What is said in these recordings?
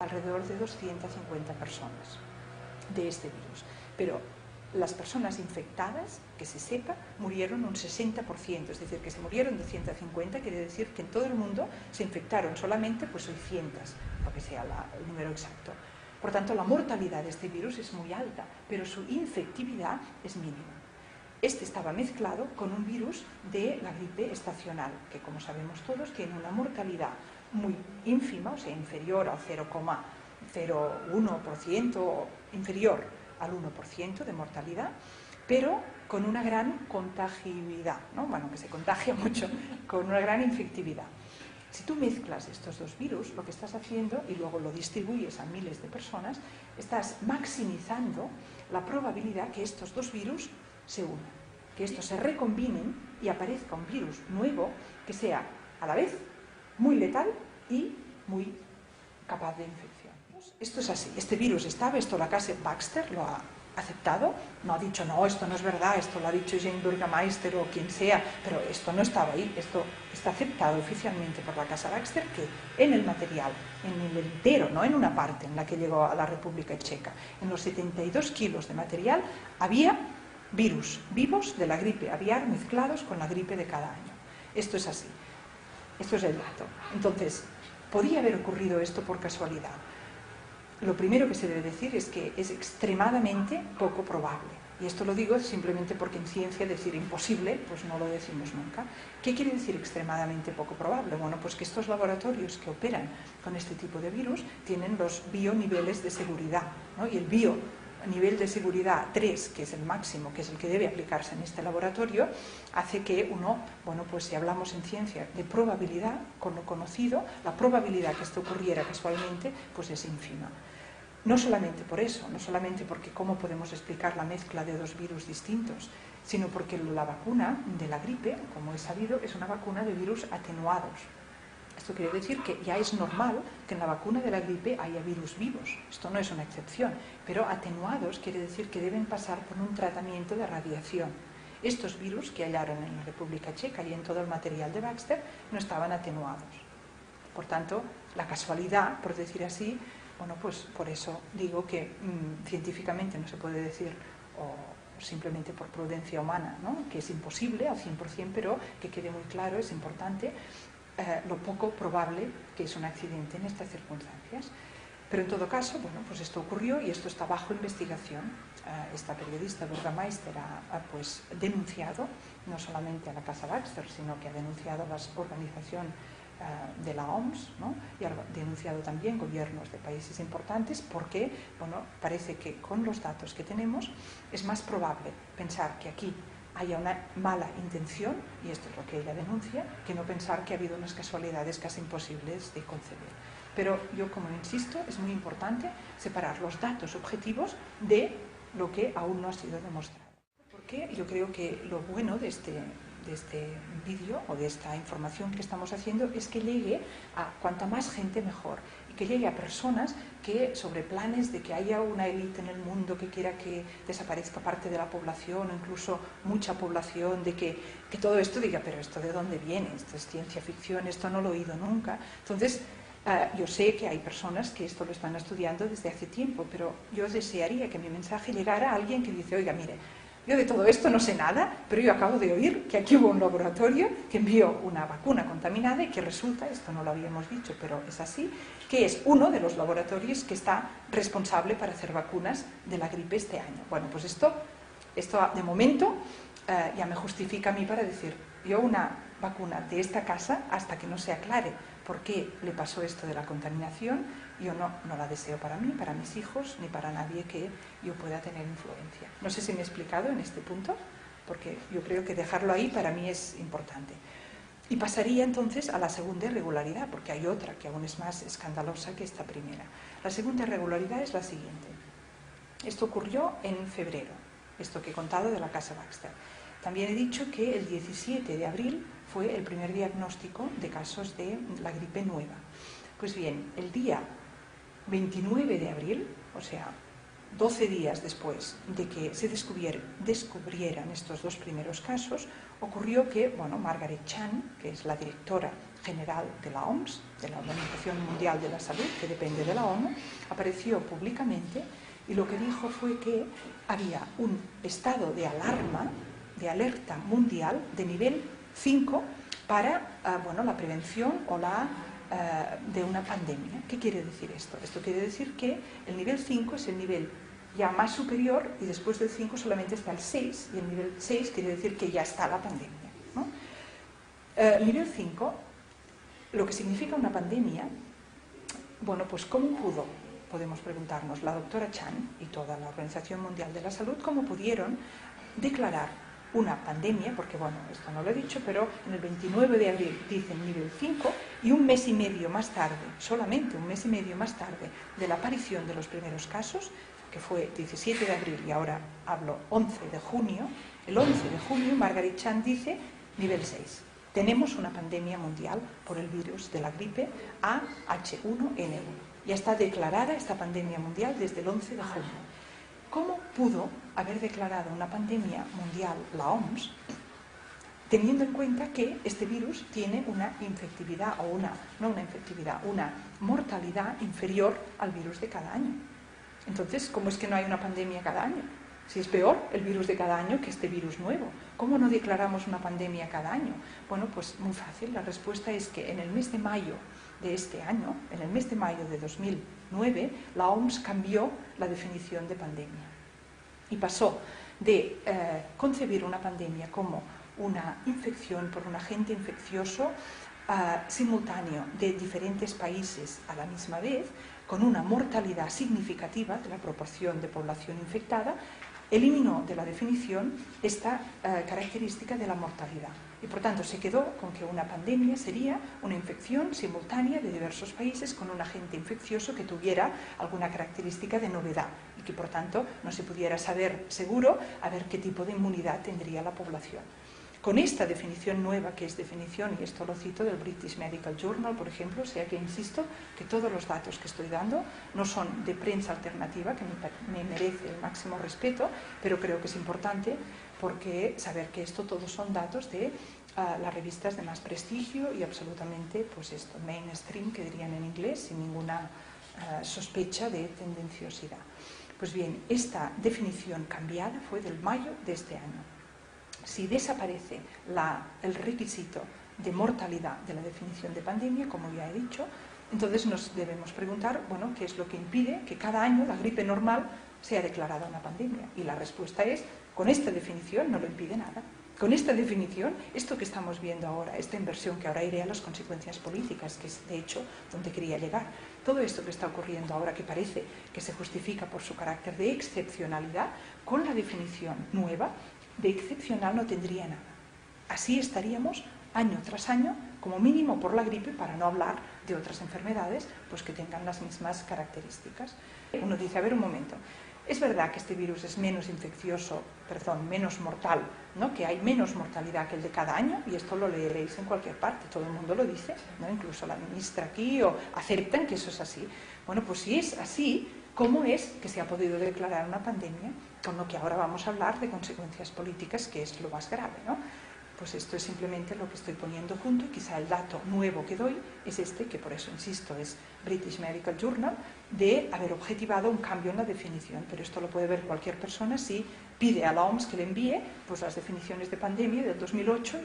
alrededor de 250 personas de este virus. Pero las personas infectadas, que se sepa, murieron un 60%, es decir, que se murieron de 150, quiere decir que en todo el mundo se infectaron solamente pues 600, lo que sea el número exacto. Por tanto, la mortalidad de este virus es muy alta, pero su infectividad es mínima. Este estaba mezclado con un virus de la gripe estacional, que como sabemos todos tiene una mortalidad muy ínfima, o sea, inferior al 0,01%, inferior al 1% de mortalidad, pero con una gran contagibilidad, ¿no? Bueno, que se contagia mucho, con una gran infectividad. Si tú mezclas estos dos virus, lo que estás haciendo, y luego lo distribuyes a miles de personas, estás maximizando la probabilidad que estos dos virus se unan, que estos se recombinen y aparezca un virus nuevo que sea a la vez muy letal y muy capaz de infección. Esto es así, este virus estaba, esto la casa Baxter lo ha aceptado, no ha dicho no, esto no es verdad, esto lo ha dicho Jane Burgermeister o quien sea, pero esto no estaba ahí, esto está aceptado oficialmente por la casa Baxter, que en el material, en el entero, no en una parte en la que llegó a la República Checa, en los 72 kilos de material había virus vivos de la gripe aviar mezclados con la gripe de cada año. Esto es así, esto es el dato. Entonces, ¿podía haber ocurrido esto por casualidad? Lo primero que se debe decir es que es extremadamente poco probable. Y esto lo digo simplemente porque en ciencia decir imposible, pues no lo decimos nunca. ¿Qué quiere decir extremadamente poco probable? Bueno, pues que estos laboratorios que operan con este tipo de virus tienen los bioniveles de seguridad, ¿no? Y el nivel de seguridad 3, que es el máximo, que es el que debe aplicarse en este laboratorio, hace que uno, bueno, pues si hablamos en ciencia de probabilidad, con lo conocido, la probabilidad que esto ocurriera casualmente, pues es ínfima. No solamente por eso, no solamente porque cómo podemos explicar la mezcla de dos virus distintos, sino porque la vacuna de la gripe, como es sabido, es una vacuna de virus atenuados. Esto quiere decir que ya es normal que en la vacuna de la gripe haya virus vivos. Esto no es una excepción, pero atenuados quiere decir que deben pasar por un tratamiento de radiación. Estos virus que hallaron en la República Checa y en todo el material de Baxter no estaban atenuados. Por tanto, la casualidad, por decir así, bueno, pues por eso digo que científicamente no se puede decir, o simplemente por prudencia humana, ¿no?, que es imposible al 100%, pero que quede muy claro, es importante, lo poco probable que es un accidente en estas circunstancias. Pero en todo caso, bueno, pues esto ocurrió y esto está bajo investigación. Esta periodista Burgermeister ha pues denunciado no solamente a la casa Baxter, sino que ha denunciado a la organización de la OMS, ¿no?, y ha denunciado también gobiernos de países importantes, porque, bueno, parece que con los datos que tenemos es más probable pensar que aquí haya una mala intención, y esto es lo que ella denuncia, que no pensar que ha habido unas casualidades casi imposibles de concebir. Pero yo, como insisto, es muy importante separar los datos objetivos de lo que aún no ha sido demostrado. Porque yo creo que lo bueno de este vídeo o de esta información que estamos haciendo es que llegue a cuanta más gente mejor, y que llegue a personas que, sobre planes de que haya una élite en el mundo que quiera que desaparezca parte de la población o incluso mucha población, de que todo esto diga, pero ¿esto de dónde viene? Esto es ciencia ficción, esto no lo he oído nunca. Entonces, yo sé que hay personas que esto lo están estudiando desde hace tiempo, pero yo desearía que mi mensaje llegara a alguien que dice, oiga, mire, yo de todo esto no sé nada, pero yo acabo de oír que aquí hubo un laboratorio que envió una vacuna contaminada y que resulta, esto no lo habíamos dicho, pero es así, que es uno de los laboratorios que está responsable para hacer vacunas de la gripe este año. Bueno, pues esto de momento ya me justifica a mí para decir, yo una vacuna de esta casa, hasta que no se aclare por qué le pasó esto de la contaminación, yo no la deseo para mí, para mis hijos, ni para nadie que yo pueda tener influencia. No sé si me he explicado en este punto, porque yo creo que dejarlo ahí para mí es importante. Y pasaría entonces a la segunda irregularidad, porque hay otra que aún es más escandalosa que esta primera. La segunda irregularidad es la siguiente. Esto ocurrió en febrero, esto que he contado de la casa Baxter. También he dicho que el 17 de abril fue el primer diagnóstico de casos de la gripe nueva. Pues bien, el día 29 de abril, o sea, 12 días después de que se descubrieran estos dos primeros casos, ocurrió que, bueno, Margaret Chan, que es la directora General de la OMS, de la Organización Mundial de la Salud, que depende de la ONU, apareció públicamente y lo que dijo fue que había un estado de alarma, de alerta mundial de nivel 5 para la prevención o de una pandemia. ¿Qué quiere decir esto? Esto quiere decir que el nivel 5 es el nivel ya más superior y después del 5 solamente está el 6 y el nivel 6 quiere decir que ya está la pandemia, ¿no? Nivel 5, lo que significa una pandemia, bueno, pues ¿cómo pudo? Podemos preguntarnos, la doctora Chan y toda la Organización Mundial de la Salud, ¿cómo pudieron declarar una pandemia? Porque, bueno, esto no lo he dicho, pero en el 29 de abril dicen nivel 5 y un mes y medio más tarde, solamente un mes y medio más tarde de la aparición de los primeros casos, que fue 17 de abril y ahora hablo 11 de junio, el 11 de junio Margaret Chan dice nivel 6. Tenemos una pandemia mundial por el virus de la gripe AH1N1. Ya está declarada esta pandemia mundial desde el 11 de junio. ¿Cómo pudo haber declarado una pandemia mundial la OMS teniendo en cuenta que este virus tiene una infectividad o una mortalidad inferior al virus de cada año? Entonces, ¿cómo es que no hay una pandemia cada año? Si es peor el virus de cada año que este virus nuevo. ¿Cómo no declaramos una pandemia cada año? Bueno, pues muy fácil. La respuesta es que en el mes de mayo de este año, en el mes de mayo de 2009, la OMS cambió la definición de pandemia y pasó de concebir una pandemia como una infección por un agente infeccioso simultáneo de diferentes países a la misma vez, con una mortalidad significativa de la proporción de población infectada, eliminó de la definición esta característica de la mortalidad. Y por tanto se quedó con que una pandemia sería una infección simultánea de diversos países con un agente infeccioso que tuviera alguna característica de novedad y que por tanto no se pudiera saber seguro a ver qué tipo de inmunidad tendría la población. Con esta definición nueva, que es definición, y esto lo cito del British Medical Journal, por ejemplo, o sea que insisto que todos los datos que estoy dando no son de prensa alternativa, que me merece el máximo respeto, pero creo que es importante porque saber que esto todos son datos de las revistas de más prestigio y absolutamente, pues esto, mainstream, que dirían en inglés, sin ninguna sospecha de tendenciosidad. Pues bien, esta definición cambiada fue del mayo de este año. Si desaparece el requisito de mortalidad de la definición de pandemia, como ya he dicho, entonces nos debemos preguntar, bueno, ¿qué es lo que impide que cada año la gripe normal sea declarada una pandemia? Y la respuesta es, con esta definición no lo impide nada. Con esta definición, esto que estamos viendo ahora, esta inversión, que ahora iré a las consecuencias políticas, que es de hecho donde quería llegar, todo esto que está ocurriendo ahora, que parece que se justifica por su carácter de excepcionalidad, con la definición nueva, de excepcional no tendría nada. Así estaríamos año tras año, como mínimo por la gripe, para no hablar de otras enfermedades pues que tengan las mismas características. Uno dice, a ver un momento, es verdad que este virus es menos infeccioso, menos mortal, ¿no? Que hay menos mortalidad que el de cada año, y esto lo leeréis en cualquier parte, todo el mundo lo dice, ¿no? Incluso la ministra aquí, o aceptan que eso es así. Bueno, pues si es así, ¿cómo es que se ha podido declarar una pandemia? Con lo que ahora vamos a hablar de consecuencias políticas, que es lo más grave, ¿no? Pues esto es simplemente lo que estoy poniendo junto, y quizá el dato nuevo que doy es este, que por eso insisto es British Medical Journal, de haber objetivado un cambio en la definición, pero esto lo puede ver cualquier persona si pide a la OMS que le envíe pues, las definiciones de pandemia del 2008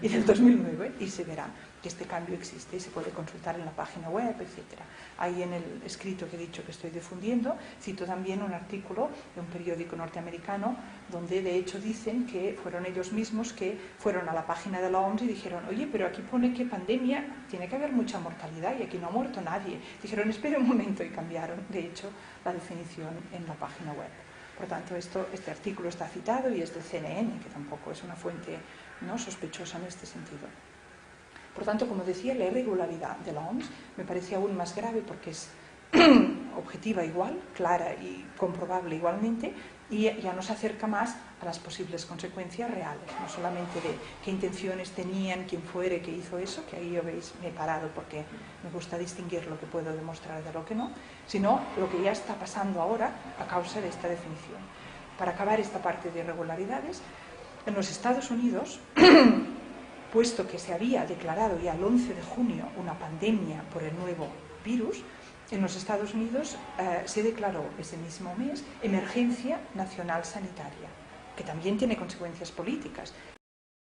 y del 2009 y se verá que este cambio existe y se puede consultar en la página web, etc. Ahí en el escrito que he dicho que estoy difundiendo, cito también un artículo de un periódico norteamericano donde de hecho dicen que fueron ellos mismos que fueron a la página de la OMS y dijeron, oye, pero aquí pone que pandemia, tiene que haber mucha mortalidad y aquí no ha muerto nadie. Dijeron, espera un momento, y cambiaron, de hecho, la definición en la página web. Por tanto, este artículo está citado y es de CNN, que tampoco es una fuente no sospechosa en este sentido. Por tanto, como decía, la irregularidad de la OMS me parece aún más grave porque es objetiva igual, clara y comprobable igualmente, y ya nos acerca más a las posibles consecuencias reales, no solamente de qué intenciones tenían, quién fuere que hizo eso, que ahí, ya veis, me he parado porque me gusta distinguir lo que puedo demostrar de lo que no, sino lo que ya está pasando ahora a causa de esta definición. Para acabar esta parte de irregularidades, en los Estados Unidos puesto que se había declarado ya el 11 de junio una pandemia por el nuevo virus, en los Estados Unidos se declaró ese mismo mes emergencia nacional sanitaria, que también tiene consecuencias políticas.